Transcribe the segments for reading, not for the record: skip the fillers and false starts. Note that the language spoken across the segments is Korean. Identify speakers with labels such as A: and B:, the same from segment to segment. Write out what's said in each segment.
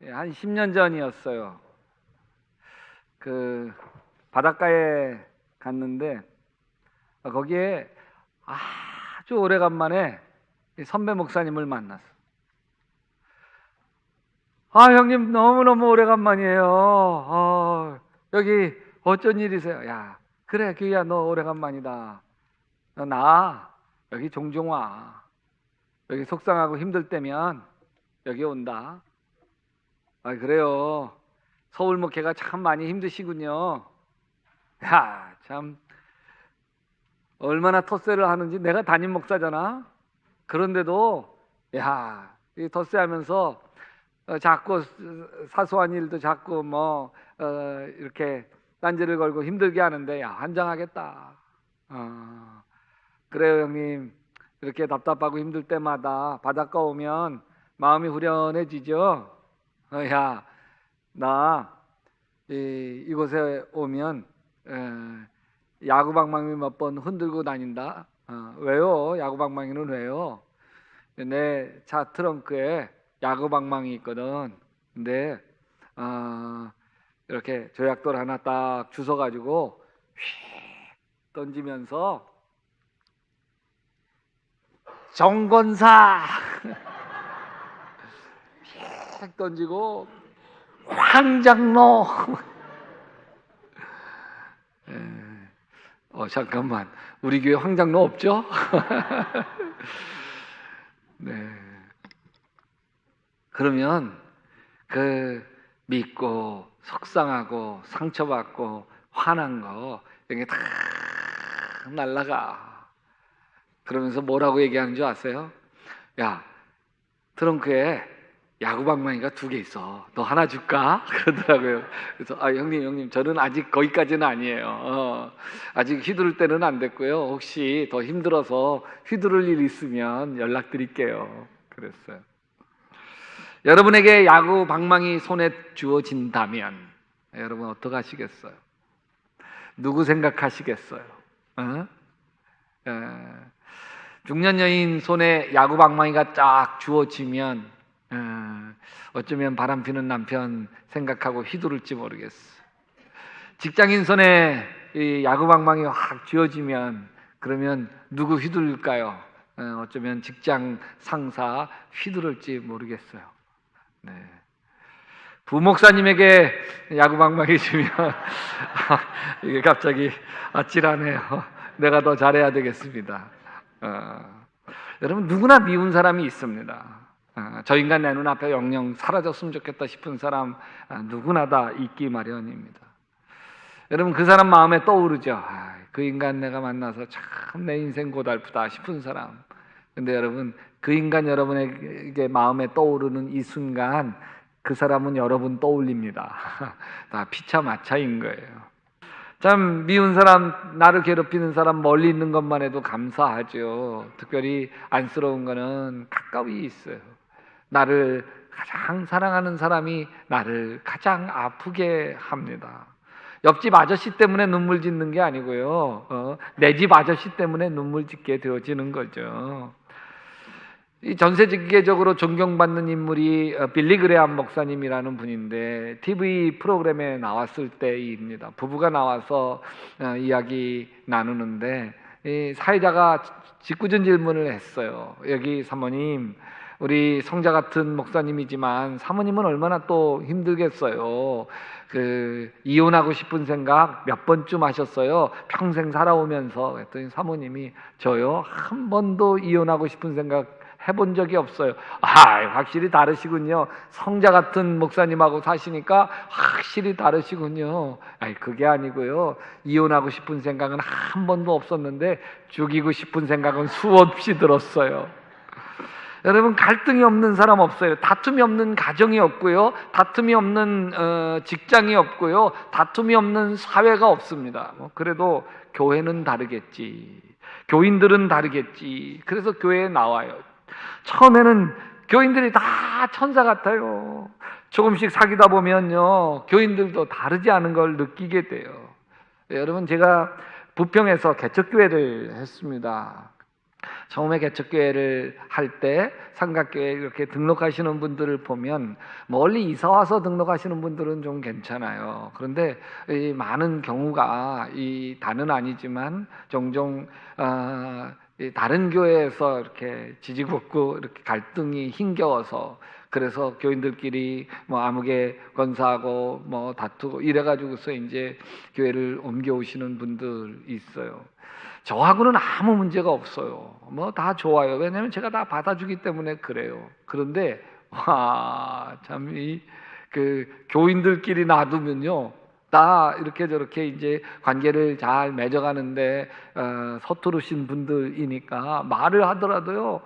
A: 한 10년 전이었어요. 그 바닷가에 갔는데 거기에 아주 오래간만에 선배 목사님을 만났어. 형님 너무너무 오래간만이에요. 여기 어쩐 일이세요? 야, 그래 규야 너 오래간만이다. 너 나 여기 종종 와. 여기 속상하고 힘들 때면 여기 온다. 그래요. 서울 목회가 참 많이 힘드시군요. 야, 참 얼마나 텃세를 하는지. 내가 담임 목사잖아. 그런데도 이 텃세하면서 자꾸 사소한 일도 자꾸 이렇게 딴지를 걸고 힘들게 하는데 환장하겠다. 그래요 형님. 이렇게 답답하고 힘들 때마다 바닷가 오면 마음이 후련해지죠. 나 이곳에 오면 야구방망이 몇 번 흔들고 다닌다. 왜요? 야구방망이는 왜요? 내 차 트렁크에 야구방망이 있거든. 근데 이렇게 조약돌 하나 딱 주워가지고 휙 던지면서 정권사 휙 던지고 황장로. 잠깐만, 우리 교회 황장로 없죠? 네. 그러면 믿고 속상하고 상처받고 화난 거 이게 다 날라가. 그러면서 뭐라고 얘기하는 줄 아세요? 야, 트렁크에 야구방망이가 2개 있어. 너 하나 줄까? 그러더라고요. 그래서 형님 저는 아직 거기까지는 아니에요. 아직 휘두를 때는 안 됐고요. 혹시 더 힘들어서 휘두를 일 있으면 연락드릴게요. 그랬어요. 여러분에게 야구방망이 손에 주어진다면 여러분 어떻게 하시겠어요? 누구 생각하시겠어요? 중년 여인 손에 야구방망이가 쫙 주어지면 어쩌면 바람피는 남편 생각하고 휘두를지 모르겠어. 직장인 손에 이 야구방망이 확 쥐어지면 그러면 누구 휘두를까요? 어쩌면 직장 상사 휘두를지 모르겠어요. 네. 부목사님에게 야구방망이 주면 이게 갑자기 아찔하네요. 내가 더 잘해야 되겠습니다. 여러분 누구나 미운 사람이 있습니다. 저 인간 내 눈앞에 영영 사라졌으면 좋겠다 싶은 사람 누구나 다 있기 마련입니다. 여러분 그 사람 마음에 떠오르죠. 그 인간 내가 만나서 참 내 인생 고달프다 싶은 사람. 근데 여러분 그 인간 여러분에게 마음에 떠오르는 이 순간 그 사람은 여러분 떠올립니다. 다 피차마차인 거예요. 참 미운 사람, 나를 괴롭히는 사람 멀리 있는 것만 해도 감사하죠. 특별히 안쓰러운 거는 가까이 있어요. 나를 가장 사랑하는 사람이 나를 가장 아프게 합니다. 옆집 아저씨 때문에 눈물 짓는 게 아니고요. 내 집 아저씨 때문에 눈물 짓게 되어지는 거죠. 이 전 세계적으로 존경받는 인물이 빌리 그레함 목사님이라는 분인데 TV 프로그램에 나왔을 때입니다. 부부가 나와서 이야기 나누는데 이 사회자가 짓궂은 질문을 했어요. 여기 사모님, 우리 성자 같은 목사님이지만 사모님은 얼마나 또 힘들겠어요. 이혼하고 싶은 생각 몇 번쯤 하셨어요? 평생 살아오면서. 그랬더니 사모님이 저요? 한 번도 이혼하고 싶은 생각 해본 적이 없어요. 확실히 다르시군요. 성자 같은 목사님하고 사시니까 확실히 다르시군요. 그게 아니고요. 이혼하고 싶은 생각은 한 번도 없었는데 죽이고 싶은 생각은 수없이 들었어요. 여러분 갈등이 없는 사람 없어요. 다툼이 없는 가정이 없고요. 다툼이 없는 직장이 없고요. 다툼이 없는 사회가 없습니다. 그래도 교회는 다르겠지. 교인들은 다르겠지. 그래서 교회에 나와요. 처음에는 교인들이 다 천사 같아요. 조금씩 사귀다 보면요, 교인들도 다르지 않은 걸 느끼게 돼요. 여러분 제가 부평에서 개척교회를 했습니다. 처음에 개척교회를 할 때 삼각교회 이렇게 등록하시는 분들을 보면 멀리 이사 와서 등록하시는 분들은 좀 괜찮아요. 그런데 이 많은 경우가 이 다는 아니지만 종종 이 다른 교회에서 이렇게 지지볶고 이렇게 갈등이 힘겨워서 그래서 교인들끼리 뭐 아무개 건사하고 뭐 다투고 이래가지고서 이제 교회를 옮겨오시는 분들 있어요. 저하고는 아무 문제가 없어요. 뭐 다 좋아요. 왜냐하면 제가 다 받아주기 때문에 그래요. 그런데 와, 참 이 그 교인들끼리 놔두면요, 다 이렇게 저렇게 이제 관계를 잘 맺어가는데 서투르신 분들이니까 말을 하더라도요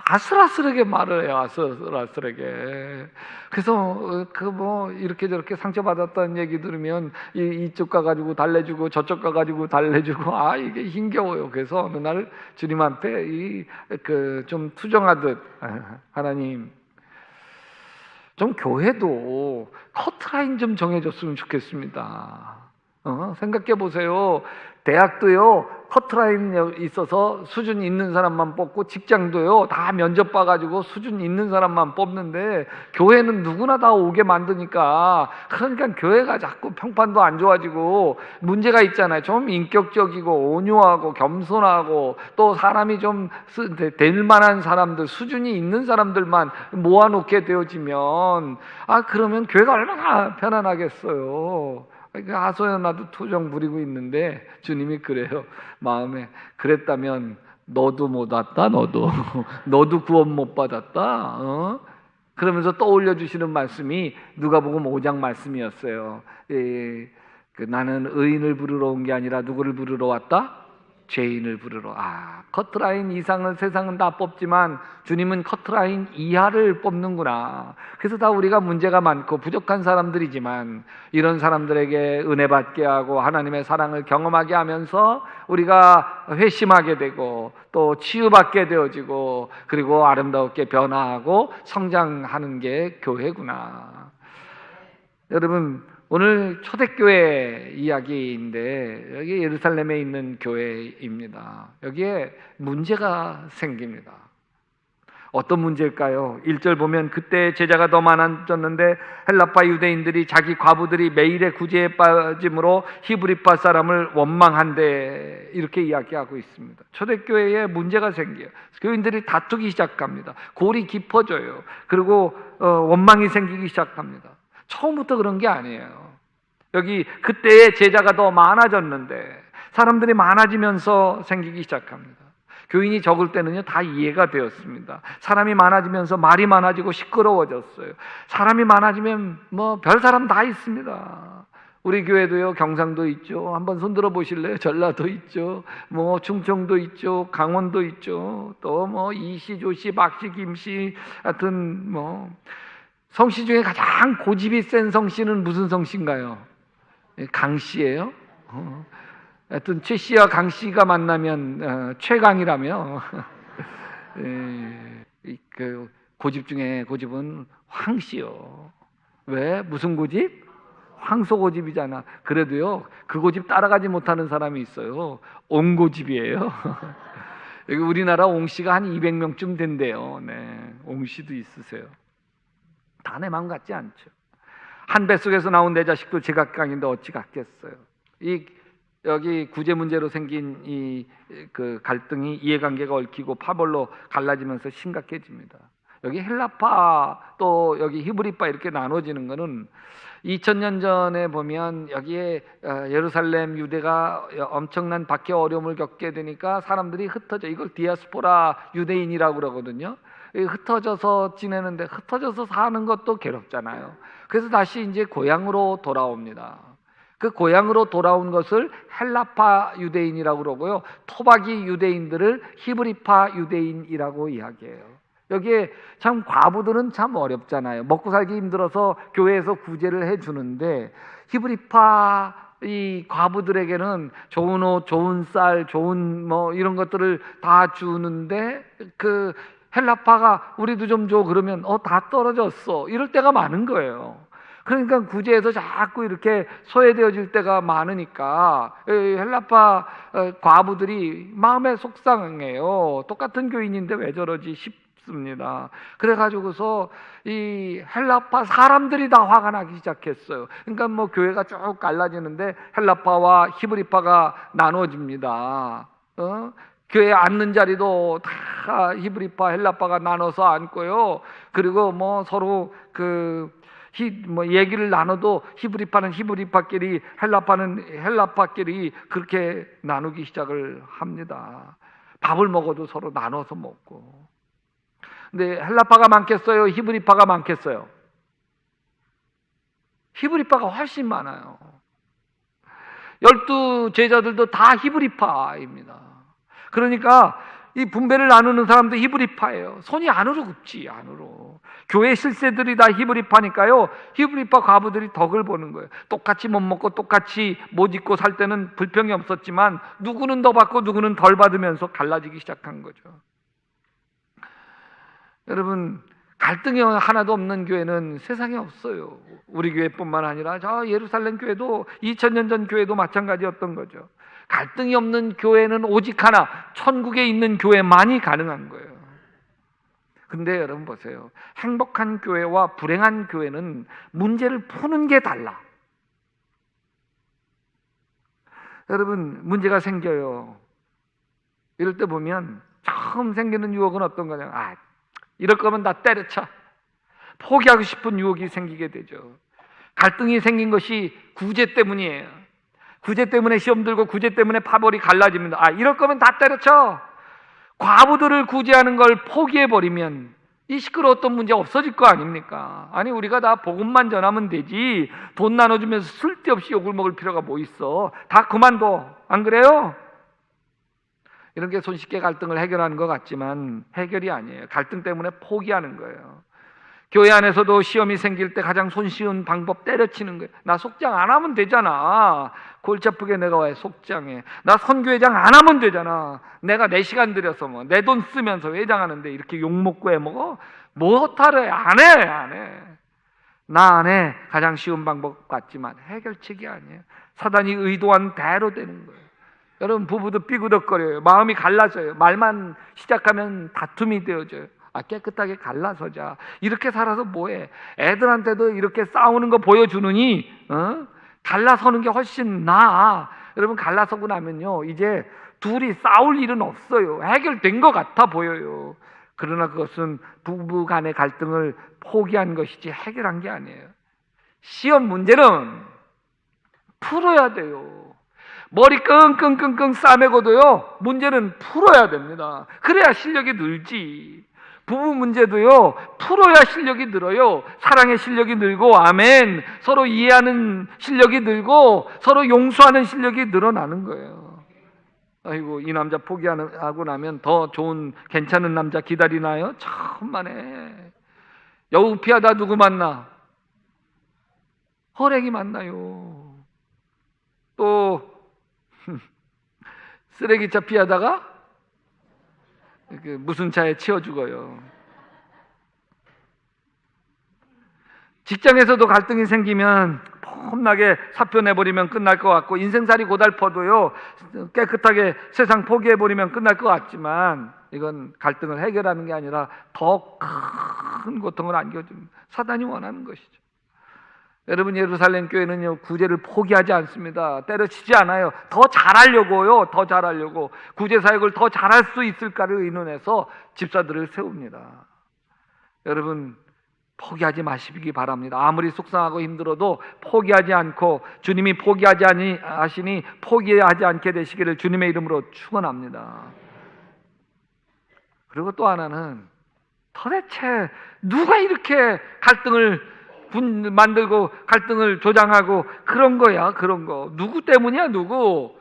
A: 아슬아슬하게 말을 해요. 아슬아슬하게. 그래서 그 뭐 이렇게 저렇게 상처받았다는 얘기 들으면 이쪽 가가지고 달래주고 저쪽 가가지고 달래주고 이게 힘겨워요. 그래서 어느 날 주님한테 좀 투정하듯 하나님, 좀 교회도 커트라인 좀 정해줬으면 좋겠습니다. 생각해 보세요. 대학도요 커트라인 있어서 수준 있는 사람만 뽑고, 직장도요 다 면접 봐가지고 수준 있는 사람만 뽑는데 교회는 누구나 다 오게 만드니까, 그러니까 교회가 자꾸 평판도 안 좋아지고 문제가 있잖아요. 좀 인격적이고 온유하고 겸손하고 또 사람이 좀 될 만한 사람들, 수준이 있는 사람들만 모아놓게 되어지면 그러면 교회가 얼마나 편안하겠어요. 하소연 나도 투정 부리고 있는데 주님이 그래요. 마음에 그랬다면 너도 못 왔다. 너도 구원 못 받았다. 그러면서 떠올려 주시는 말씀이 누가복음 5장 말씀이었어요. 나는 의인을 부르러 온 게 아니라 누구를 부르러 왔다? 죄인을 부르러. 커트라인 이상을 세상은 다 뽑지만 주님은 커트라인 이하를 뽑는구나. 그래서 다 우리가 문제가 많고 부족한 사람들이지만 이런 사람들에게 은혜 받게 하고 하나님의 사랑을 경험하게 하면서 우리가 회심하게 되고 또 치유받게 되어지고 그리고 아름답게 변화하고 성장하는 게 교회구나. 여러분, 오늘 초대교회 이야기인데 여기 예루살렘에 있는 교회입니다. 여기에 문제가 생깁니다. 어떤 문제일까요? 1절 보면 그때 제자가 더 많아졌는데 헬라파 유대인들이 자기 과부들이 매일의 구제에 빠짐으로 히브리파 사람을 원망한대, 이렇게 이야기하고 있습니다. 초대교회에 문제가 생겨요. 교인들이 다투기 시작합니다. 골이 깊어져요. 그리고 원망이 생기기 시작합니다. 처음부터 그런 게 아니에요. 여기 그때의 제자가 더 많아졌는데 사람들이 많아지면서 생기기 시작합니다. 교인이 적을 때는요 다 이해가 되었습니다. 사람이 많아지면서 말이 많아지고 시끄러워졌어요. 사람이 많아지면 뭐 별 사람 다 있습니다. 우리 교회도요 경상도 있죠. 한번 손들어 보실래요? 전라도 있죠. 뭐 충청도 있죠. 강원도 있죠. 또 뭐 이시, 조시, 박씨, 김씨, 하여튼 뭐 성씨 중에 가장 고집이 센 성씨는 무슨 성씨인가요? 강씨예요. 하여튼 최씨와 강씨가 만나면 최강이라며. 그 고집 중에 고집은 황씨요. 왜? 무슨 고집? 황소 고집이잖아. 그래도요 그 고집 따라가지 못하는 사람이 있어요. 옹고집이에요. 여기 우리나라 옹씨가 한 200명쯤 된대요. 네, 옹씨도 있으세요. 다 내 마음 같지 않죠. 한 뱃속에서 나온 내 자식도 제각각인데 어찌 같겠어요. 여기 구제 문제로 생긴 그 갈등이 이해관계가 얽히고 파벌로 갈라지면서 심각해집니다. 여기 헬라파 또 여기 히브리파 이렇게 나눠지는 거는 2000년 전에 보면 여기에 예루살렘 유대가 엄청난 박해 어려움을 겪게 되니까 사람들이 흩어져, 이걸 디아스포라 유대인이라고 그러거든요. 흩어져서 지내는데 흩어져서 사는 것도 괴롭잖아요. 그래서 다시 이제 고향으로 돌아옵니다. 그 고향으로 돌아온 것을 헬라파 유대인이라고 그러고요. 토박이 유대인들을 히브리파 유대인이라고 이야기해요. 여기에 참 과부들은 참 어렵잖아요. 먹고 살기 힘들어서 교회에서 구제를 해주는데 히브리파 이 과부들에게는 좋은 옷, 좋은 쌀, 좋은 뭐 이런 것들을 다 주는데 그 헬라파가 우리도 좀 줘 그러면 다 떨어졌어 이럴 때가 많은 거예요. 그러니까 구제에서 자꾸 이렇게 소외되어질 때가 많으니까 헬라파 과부들이 마음에 속상해요. 똑같은 교인인데 왜 저러지 싶습니다. 그래가지고서 이 헬라파 사람들이 다 화가 나기 시작했어요. 그러니까 뭐 교회가 쭉 갈라지는데 헬라파와 히브리파가 나눠집니다. 교회 앉는 자리도 다 히브리파, 헬라파가 나눠서 앉고요. 그리고 뭐 서로 얘기를 나눠도 히브리파는 히브리파끼리, 헬라파는 헬라파끼리 그렇게 나누기 시작을 합니다. 밥을 먹어도 서로 나눠서 먹고. 근데 헬라파가 많겠어요? 히브리파가 많겠어요? 히브리파가 훨씬 많아요. 12 제자들도 다 히브리파입니다. 그러니까 이 분배를 나누는 사람도 히브리파예요. 손이 안으로 굽지, 안으로. 교회 실세들이 다 히브리파니까요. 히브리파 과부들이 덕을 보는 거예요. 똑같이 못 먹고 똑같이 못 입고 살 때는 불평이 없었지만 누구는 더 받고 누구는 덜 받으면서 갈라지기 시작한 거죠. 여러분, 갈등이 하나도 없는 교회는 세상에 없어요. 우리 교회뿐만 아니라 저 예루살렘 교회도 2000년 전 교회도 마찬가지였던 거죠. 갈등이 없는 교회는 오직 하나, 천국에 있는 교회만이 가능한 거예요. 근데 여러분 보세요. 행복한 교회와 불행한 교회는 문제를 푸는 게 달라. 여러분, 문제가 생겨요. 이럴 때 보면 처음 생기는 유혹은 어떤 거냐? 이럴 거면 다 때려쳐. 포기하고 싶은 유혹이 생기게 되죠. 갈등이 생긴 것이 구제 때문이에요. 구제 때문에 시험 들고 구제 때문에 파벌이 갈라집니다. 이럴 거면 다 때려쳐. 과부들을 구제하는 걸 포기해버리면 이 시끄러웠던 문제 없어질 거 아닙니까? 아니, 우리가 다 복음만 전하면 되지 돈 나눠주면서 쓸데없이 욕을 먹을 필요가 뭐 있어. 다 그만둬. 안 그래요? 이런 게 손쉽게 갈등을 해결하는 것 같지만 해결이 아니에요. 갈등 때문에 포기하는 거예요. 교회 안에서도 시험이 생길 때 가장 손쉬운 방법 때려치는 거예요. 나 속장 안 하면 되잖아. 골치 아프게 내가 왜 속장해. 나 선교회장 안 하면 되잖아. 내가 내 시간 들여서 뭐 내 돈 쓰면서 회장하는데 이렇게 욕먹고 해먹어? 뭐 하래? 안 해. 나 안 해. 가장 쉬운 방법 같지만 해결책이 아니에요. 사단이 의도한 대로 되는 거예요. 여러분, 부부도 삐그덕거려요. 마음이 갈라져요. 말만 시작하면 다툼이 되어져요. 깨끗하게 갈라서자. 이렇게 살아서 뭐해? 애들한테도 이렇게 싸우는 거 보여주느니 갈라서는 게 훨씬 나아. 여러분, 갈라서고 나면요 이제 둘이 싸울 일은 없어요. 해결된 것 같아 보여요. 그러나 그것은 부부 간의 갈등을 포기한 것이지 해결한 게 아니에요. 시험 문제는 풀어야 돼요. 머리 끙끙끙끙 싸매고도요 문제는 풀어야 됩니다. 그래야 실력이 늘지. 부부 문제도요 풀어야 실력이 늘어요. 사랑의 실력이 늘고, 아멘, 서로 이해하는 실력이 늘고 서로 용서하는 실력이 늘어나는 거예요. 아이고, 이 남자 포기하고 나면 더 좋은 괜찮은 남자 기다리나요? 천만에. 여우 피하다 누구 만나? 호랭이 만나요. 또 쓰레기차 피하다가 무슨 차에 치여 죽어요. 직장에서도 갈등이 생기면 폼나게 사표 내버리면 끝날 것 같고, 인생살이 고달퍼도요 깨끗하게 세상 포기해버리면 끝날 것 같지만 이건 갈등을 해결하는 게 아니라 더 큰 고통을 안겨줍니다. 사단이 원하는 것이죠. 여러분, 예루살렘 교회는요 구제를 포기하지 않습니다. 때려치지 않아요. 더 잘하려고요. 더 잘하려고 구제 사역을 더 잘할 수 있을까를 의논해서 집사들을 세웁니다. 여러분, 포기하지 마시기 바랍니다. 아무리 속상하고 힘들어도 포기하지 않고, 주님이 포기하지 하시니 포기하지 않게 되시기를 주님의 이름으로 축원합니다. 그리고 또 하나는, 도대체 누가 이렇게 갈등을 만들고 갈등을 조장하고 그런 거야? 그런 거 누구 때문이야? 누구?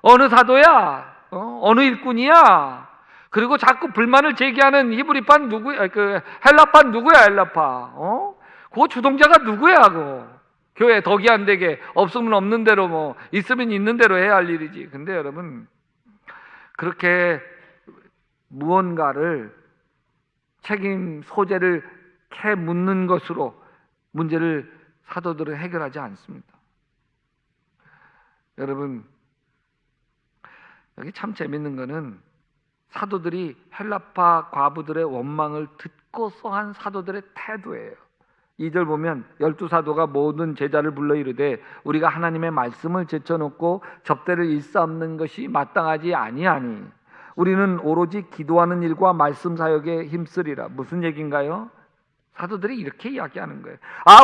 A: 어느 사도야? 어느 일꾼이야? 그리고 자꾸 불만을 제기하는 히브리판 누구야? 헬라판 누구야? 헬라파? 그 주동자가 누구야? 교회 덕이 안 되게 없으면 없는 대로, 뭐 있으면 있는 대로 해야 할 일이지. 근데 여러분, 그렇게 무언가를 책임 소재를 캐 묻는 것으로 문제를 사도들은 해결하지 않습니다. 여러분, 여기 참 재밌는 거는 사도들이 헬라파 과부들의 원망을 듣고서 한 사도들의 태도예요. 2절 보면 12사도가 모든 제자를 불러 이르되 우리가 하나님의 말씀을 제쳐놓고 접대를 일삼는 것이 마땅하지 아니하니 우리는 오로지 기도하는 일과 말씀 사역에 힘쓰리라. 무슨 얘기인가요? 사도들이 이렇게 이야기하는 거예요.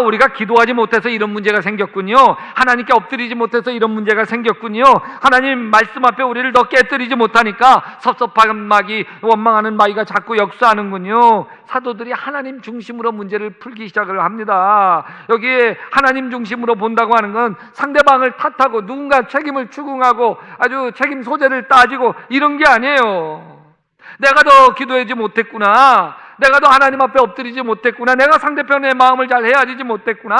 A: 우리가 기도하지 못해서 이런 문제가 생겼군요. 하나님께 엎드리지 못해서 이런 문제가 생겼군요. 하나님 말씀 앞에 우리를 더 깨뜨리지 못하니까 섭섭한 마귀, 원망하는 마귀가 자꾸 역사하는군요. 사도들이 하나님 중심으로 문제를 풀기 시작을 합니다. 여기에 하나님 중심으로 본다고 하는 건 상대방을 탓하고 누군가 책임을 추궁하고 아주 책임 소재를 따지고 이런 게 아니에요. 내가 더 기도하지 못했구나, 내가 더 하나님 앞에 엎드리지 못했구나, 내가 상대편의 마음을 잘 헤아리지 못했구나,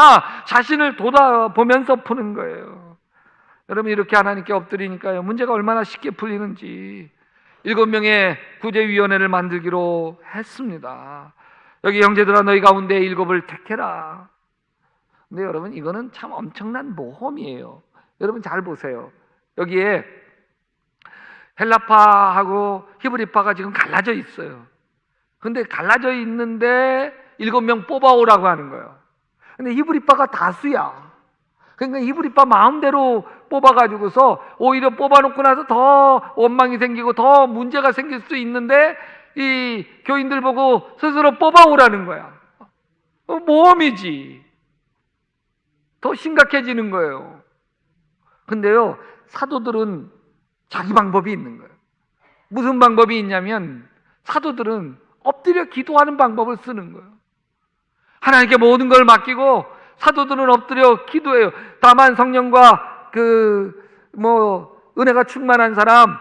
A: 자신을 돌아보면서 푸는 거예요. 여러분, 이렇게 하나님께 엎드리니까요, 문제가 얼마나 쉽게 풀리는지 7명의 구제위원회를 만들기로 했습니다. 여기 형제들아, 너희 가운데 7을 택해라. 근데 여러분, 이거는 참 엄청난 모험이에요. 여러분 잘 보세요. 여기에 헬라파하고 히브리파가 지금 갈라져 있어요. 근데 갈라져 있는데 7명 뽑아오라고 하는 거예요. 근데 히브리파가 다수야. 그러니까 히브리파 마음대로 뽑아가지고서 오히려 뽑아놓고 나서 더 원망이 생기고 더 문제가 생길 수 있는데 이 교인들 보고 스스로 뽑아오라는 거야. 모험이지. 더 심각해지는 거예요. 근데요, 사도들은 자기 방법이 있는 거예요. 무슨 방법이 있냐면 사도들은 엎드려 기도하는 방법을 쓰는 거예요. 하나님께 모든 걸 맡기고 사도들은 엎드려 기도해요. 다만 성령과 은혜가 충만한 사람,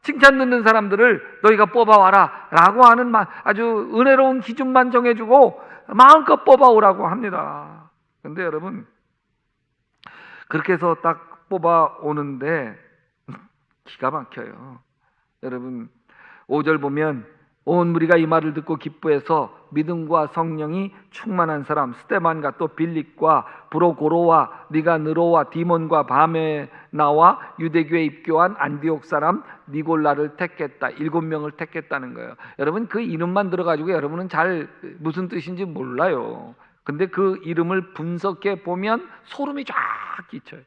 A: 칭찬 듣는 사람들을 너희가 뽑아와라 라고 하는 아주 은혜로운 기준만 정해주고 마음껏 뽑아오라고 합니다. 그런데 여러분, 그렇게 해서 딱 뽑아오는데 기가 막혀요. 여러분, 5절 보면 온 무리가 이 말을 듣고 기뻐해서 믿음과 성령이 충만한 사람 스데반과 또 빌립과 브로고로와 니가느로와 디몬과 바메나와 유대교에 입교한 안디옥 사람 니골라를 택했다. 7명을 택했다는 거예요. 여러분, 그 이름만 들어가지고 여러분은 잘 무슨 뜻인지 몰라요. 근데 그 이름을 분석해 보면 소름이 쫙 끼쳐요.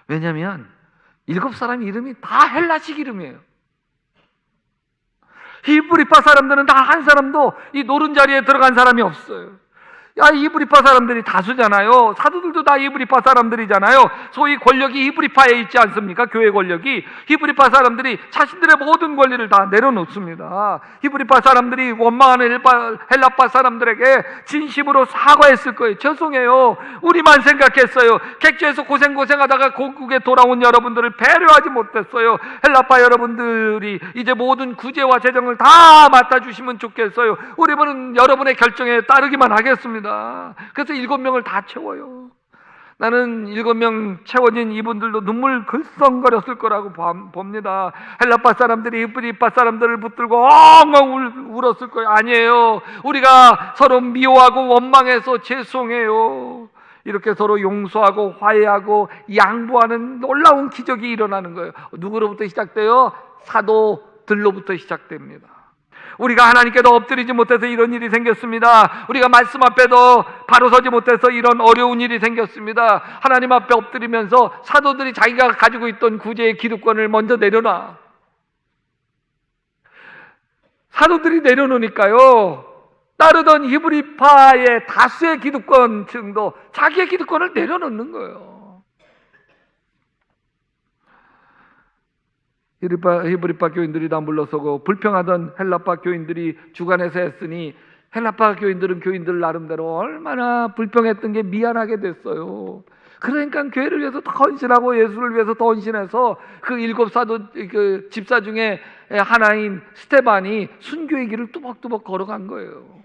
A: 왜냐하면 7사람 이름이 다 헬라식 이름이에요. 히브리파 사람들은 다 한 사람도 이 노른자리에 들어간 사람이 없어요. 히브리파 사람들이 다수잖아요. 사도들도 다 히브리파 사람들이잖아요. 소위 권력이 히브리파에 있지 않습니까? 교회 권력이. 히브리파 사람들이 자신들의 모든 권리를 다 내려놓습니다. 히브리파 사람들이 원망하는 헬라파 사람들에게 진심으로 사과했을 거예요. 죄송해요, 우리만 생각했어요. 객지에서 고생하다가 고국에 돌아온 여러분들을 배려하지 못했어요. 헬라파 여러분들이 이제 모든 구제와 재정을 다 맡아주시면 좋겠어요. 우리는 여러분의 결정에 따르기만 하겠습니다. 그래서 7명을 다 채워요. 나는 7명 채워진 이분들도 눈물 글썽거렸을 거라고 봅니다. 헬라파 사람들이 히브리파 사람들을 붙들고 엉엉 울었을 거예요. 아니에요. 우리가 서로 미워하고 원망해서 죄송해요. 이렇게 서로 용서하고 화해하고 양보하는 놀라운 기적이 일어나는 거예요. 누구로부터 시작돼요? 사도들로부터 시작됩니다. 우리가 하나님께도 엎드리지 못해서 이런 일이 생겼습니다. 우리가 말씀 앞에도 바로 서지 못해서 이런 어려운 일이 생겼습니다. 하나님 앞에 엎드리면서 사도들이 자기가 가지고 있던 구제의 기득권을 먼저 내려놔. 사도들이 내려놓으니까요, 따르던 히브리파의 다수의 기득권층도 자기의 기득권을 내려놓는 거예요. 히브리파 교인들이 다 물러서고 불평하던 헬라파 교인들이 주관해서 했으니 헬라파 교인들은 교인들 나름대로 얼마나 불평했던 게 미안하게 됐어요. 그러니까 교회를 위해서 더 헌신하고 예수를 위해서 더 헌신해서 그 7사도 집사 중에 하나인 스데반이 순교의 길을 뚜벅뚜벅 걸어간 거예요.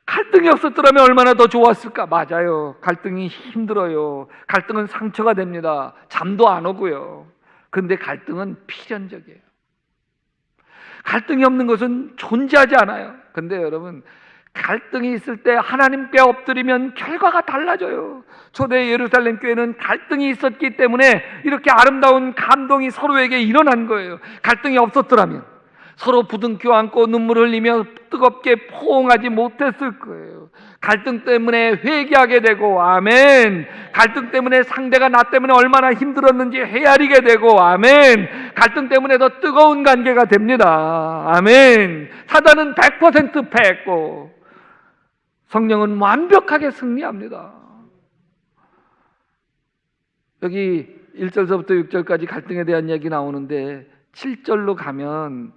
A: 갈등이 없었더라면 얼마나 더 좋았을까? 맞아요. 갈등이 힘들어요. 갈등은 상처가 됩니다. 잠도 안 오고요. 근데 갈등은 필연적이에요. 갈등이 없는 것은 존재하지 않아요. 근데 여러분, 갈등이 있을 때 하나님께 엎드리면 결과가 달라져요. 초대 예루살렘 교회는 갈등이 있었기 때문에 이렇게 아름다운 감동이 서로에게 일어난 거예요. 갈등이 없었더라면 서로 부둥켜 안고 눈물 흘리며 뜨겁게 포옹하지 못했을 거예요. 갈등 때문에 회개하게 되고, 아멘. 갈등 때문에 상대가 나 때문에 얼마나 힘들었는지 헤아리게 되고, 아멘. 갈등 때문에 더 뜨거운 관계가 됩니다. 아멘. 사단은 100% 패했고 성령은 완벽하게 승리합니다. 여기 1절서부터 6절까지 갈등에 대한 이야기 나오는데 7절로 가면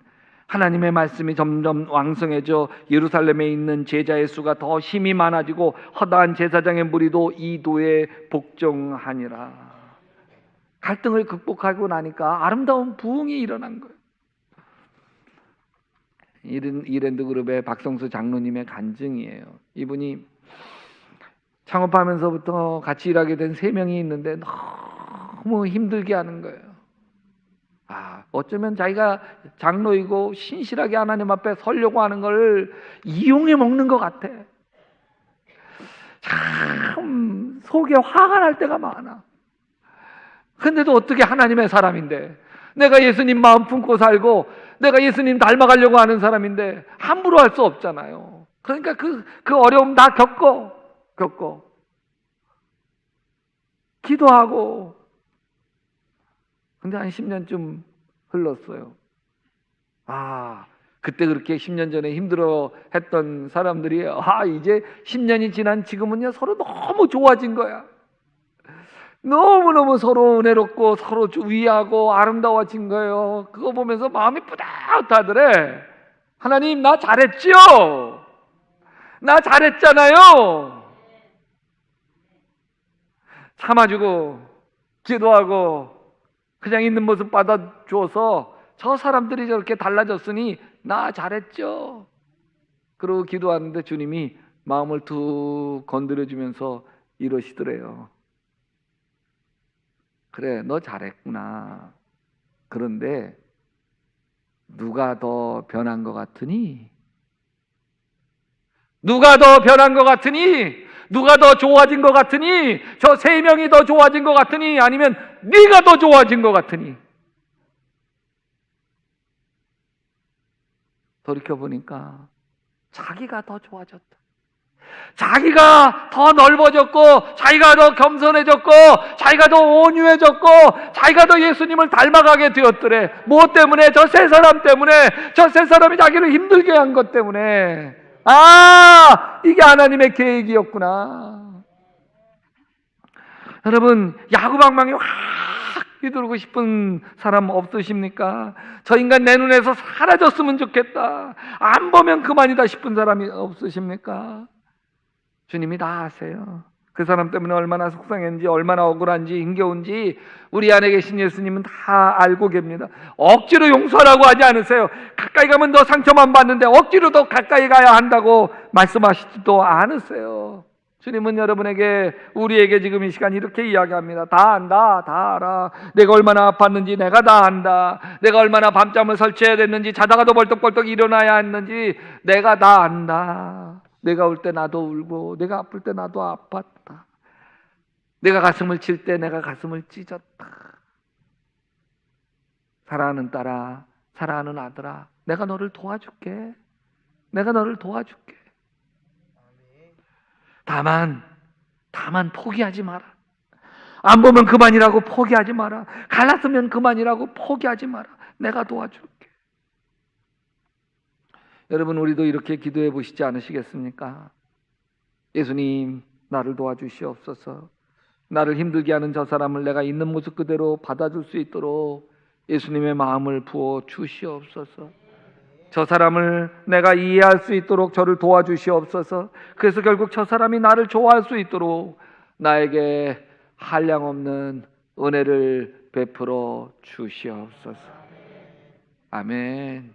A: 하나님의 말씀이 점점 왕성해져 예루살렘에 있는 제자의 수가 더 힘이 많아지고 허다한 제사장의 무리도 이 도에 복종하니라. 갈등을 극복하고 나니까 아름다운 부흥이 일어난 거예요. 이랜드 그룹의 박성수 장로님의 간증이에요. 이분이 창업하면서부터 같이 일하게 된 3명이 있는데 너무 힘들게 하는 거예요. 어쩌면 자기가 장로이고 신실하게 하나님 앞에 서려고 하는 걸 이용해 먹는 것 같아. 참 속에 화가 날 때가 많아. 근데도 어떻게 하나님의 사람인데, 내가 예수님 마음 품고 살고 내가 예수님 닮아가려고 하는 사람인데 함부로 할 수 없잖아요. 그러니까 그 어려움 다 겪고 기도하고. 근데 한 10년쯤 흘렀어요. 그때 그렇게 10년 전에 힘들어 했던 사람들이 이제 10년이 지난 지금은요 서로 너무 좋아진 거야. 너무너무 서로 은혜롭고 서로 위하고 아름다워진 거예요. 그거 보면서 마음이 뿌듯하더래. 하나님, 나 잘했지요? 나 잘했잖아요. 참아주고 기도하고 그냥 있는 모습 받아줘서 저 사람들이 저렇게 달라졌으니 나 잘했죠? 그러고 기도하는데 주님이 마음을 툭 건드려주면서 이러시더래요. 그래, 너 잘했구나. 그런데 누가 더 변한 것 같으니? 누가 더 변한 것 같으니? 누가 더 좋아진 것 같으니? 저 3명이 더 좋아진 것 같으니? 아니면 네가 더 좋아진 것 같으니? 돌이켜보니까 자기가 더 좋아졌다. 자기가 더 넓어졌고, 자기가 더 겸손해졌고, 자기가 더 온유해졌고, 자기가 더 예수님을 닮아가게 되었더래. 무엇 때문에? 저 3사람 때문에. 저 3사람이 자기를 힘들게 한 것 때문에. 이게 하나님의 계획이었구나. 여러분, 야구방망이 확 휘두르고 싶은 사람 없으십니까? 저 인간 내 눈에서 사라졌으면 좋겠다, 안 보면 그만이다 싶은 사람이 없으십니까? 주님이 다 아세요. 그 사람 때문에 얼마나 속상했는지, 얼마나 억울한지, 힘겨운지 우리 안에 계신 예수님은 다 알고 계십니다. 억지로 용서하라고 하지 않으세요. 가까이 가면 더 상처만 받는데 억지로 더 가까이 가야 한다고 말씀하시지도 않으세요. 주님은 여러분에게, 우리에게 지금 이 시간 이렇게 이야기합니다. 다 안다, 다 알아. 내가 얼마나 아팠는지 내가 다 안다. 내가 얼마나 밤잠을 설치해야 됐는지, 자다가도 벌떡벌떡 일어나야 했는지 내가 다 안다. 내가 울 때 나도 울고, 내가 아플 때 나도 아팠다. 내가 가슴을 칠 때 내가 가슴을 찢었다. 사랑하는 딸아, 사랑하는 아들아, 내가 너를 도와줄게. 내가 너를 도와줄게. 다만 포기하지 마라. 안 보면 그만이라고 포기하지 마라. 갈랐으면 그만이라고 포기하지 마라. 내가 도와줄게. 여러분, 우리도 이렇게 기도해 보시지 않으시겠습니까? 예수님, 나를 도와주시옵소서. 나를 힘들게 하는 저 사람을 내가 있는 모습 그대로 받아줄 수 있도록 예수님의 마음을 부어 주시옵소서. 저 사람을 내가 이해할 수 있도록 저를 도와주시옵소서. 그래서 결국 저 사람이 나를 좋아할 수 있도록 나에게 한량없는 은혜를 베풀어 주시옵소서. 아멘.